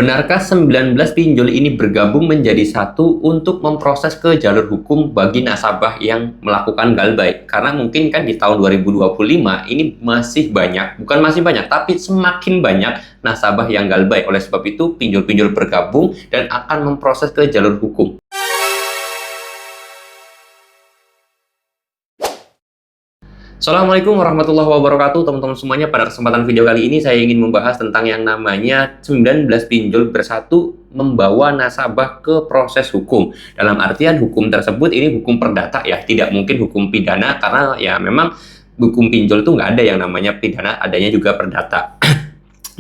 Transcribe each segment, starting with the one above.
Benarkah 19 pinjol ini bergabung menjadi satu untuk memproses ke jalur hukum bagi nasabah yang melakukan galbay? Karena mungkin kan di tahun 2025 ini masih banyak, bukan masih banyak, tapi semakin banyak nasabah yang galbay. Oleh sebab itu, pinjol-pinjol bergabung dan akan memproses ke jalur hukum. Assalamualaikum warahmatullahi wabarakatuh teman-teman semuanya. Pada kesempatan video kali ini saya ingin membahas tentang yang namanya 19 pinjol bersatu membawa nasabah ke proses hukum. Dalam artian hukum tersebut ini hukum perdata ya, tidak mungkin hukum pidana karena ya memang hukum pinjol itu nggak ada yang namanya pidana, adanya juga perdata.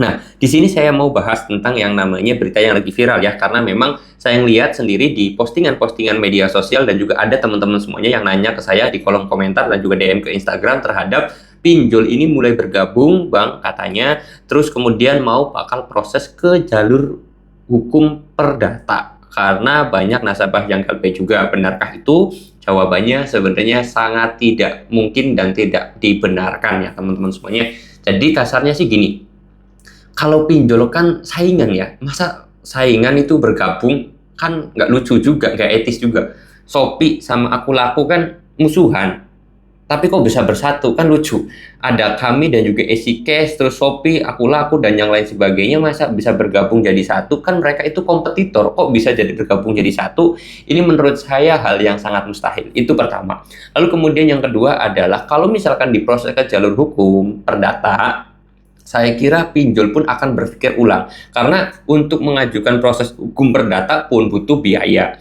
Nah, di sini saya mau bahas tentang yang namanya berita yang lagi viral ya, karena memang saya lihat sendiri di postingan-postingan media sosial dan juga ada teman-teman semuanya yang nanya ke saya di kolom komentar dan juga DM ke Instagram terhadap pinjol ini mulai bergabung, Bang, katanya, terus kemudian mau bakal proses ke jalur hukum perdata karena banyak nasabah yang galbay juga. Benarkah itu? Jawabannya sebenarnya sangat tidak mungkin dan tidak dibenarkan ya, teman-teman semuanya. Jadi kasarnya sih gini, kalau pinjol kan saingan ya, masa saingan itu bergabung kan nggak lucu juga, nggak etis juga. Shopee sama Aku Laku kan musuhan, tapi kok bisa bersatu kan lucu. Ada kami dan juga Easy Cash, terus Shopee, Aku Laku dan yang lain sebagainya, masa bisa bergabung jadi satu? Kan mereka itu kompetitor, kok bisa jadi bergabung jadi satu? Ini menurut saya hal yang sangat mustahil. Itu pertama. Lalu kemudian yang kedua adalah kalau misalkan diproses ke jalur hukum perdata, saya kira pinjol pun akan berpikir ulang karena untuk mengajukan proses hukum perdata pun butuh biaya.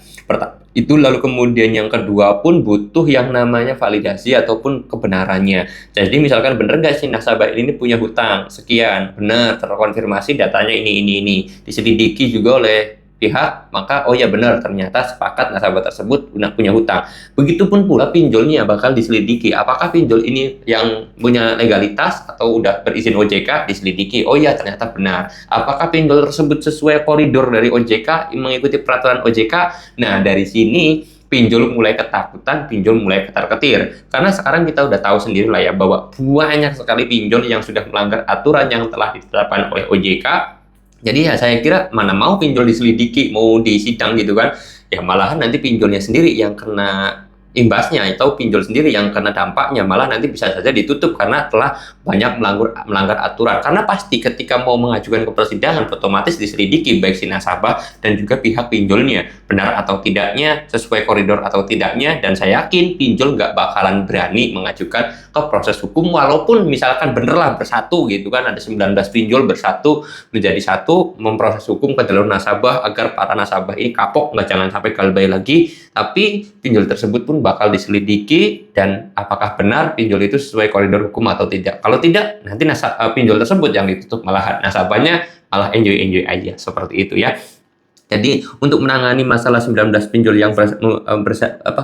Itu lalu kemudian yang kedua pun butuh yang namanya validasi ataupun kebenarannya. Jadi misalkan benar nggak sih nasabah ini punya hutang sekian, benar terkonfirmasi datanya ini diselidiki juga oleh pihak, maka oh ya benar ternyata sepakat nasabah tersebut punya hutang. Begitupun pula pinjolnya bakal diselidiki apakah pinjol ini yang punya legalitas atau udah berizin OJK, diselidiki. Oh ya ternyata benar. Apakah pinjol tersebut sesuai koridor dari OJK, mengikuti peraturan OJK? Nah, dari sini pinjol mulai ketakutan, pinjol mulai ketar-ketir. Karena sekarang kita udah tahu sendiri lah ya bahwa banyak sekali pinjol yang sudah melanggar aturan yang telah ditetapkan oleh OJK. Jadi ya saya kira mana mau pinjol diselidiki, mau disidang gitu kan. Ya malahan nanti pinjolnya sendiri yang kena imbasnya, atau pinjol sendiri yang kena dampaknya, malah nanti bisa saja ditutup karena telah banyak melanggar aturan. Karena pasti ketika mau mengajukan ke persidangan otomatis diselidiki baik si nasabah dan juga pihak pinjolnya benar atau tidaknya, sesuai koridor atau tidaknya. Dan saya yakin pinjol nggak bakalan berani mengajukan ke proses hukum walaupun misalkan benerlah bersatu gitu kan, ada 19 pinjol bersatu menjadi satu memproses hukum ke jalur nasabah agar para nasabah ini kapok, nggak jangan sampai galbay lagi. Tapi pinjol tersebut pun bakal diselidiki dan apakah benar pinjol itu sesuai koridor hukum atau tidak. Kalau tidak, nanti pinjol tersebut yang ditutup, malahan nasabahnya malah enjoy aja, seperti itu ya. Jadi untuk menangani masalah 19 pinjol yang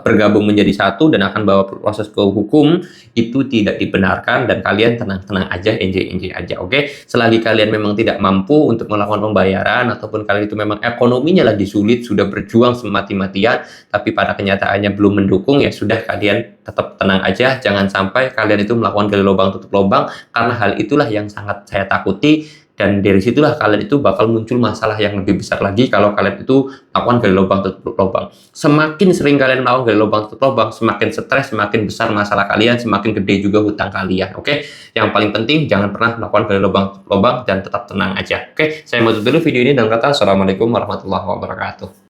bergabung menjadi satu dan akan bawa proses ke hukum, itu tidak dibenarkan dan kalian tenang-tenang aja, enjoy aja, oke? Selagi kalian memang tidak mampu untuk melakukan pembayaran ataupun kalian itu memang ekonominya lagi sulit, sudah berjuang semati-matian tapi pada kenyataannya belum mendukung, ya sudah, kalian tetap tenang aja, jangan sampai kalian itu melakukan gali lubang tutup lubang, karena hal itulah yang sangat saya takuti. Dan dari situlah kalian itu bakal muncul masalah yang lebih besar lagi kalau kalian itu melakukan gali lubang tutup lubang. Semakin sering kalian melakukan gali lubang tutup lubang, semakin stres, semakin besar masalah kalian, semakin gede juga hutang kalian. Oke? Yang paling penting jangan pernah melakukan gali lubang tutup lubang dan tetap tenang aja. Oke? Saya mau tutup dulu video ini dan kata assalamualaikum warahmatullahi wabarakatuh.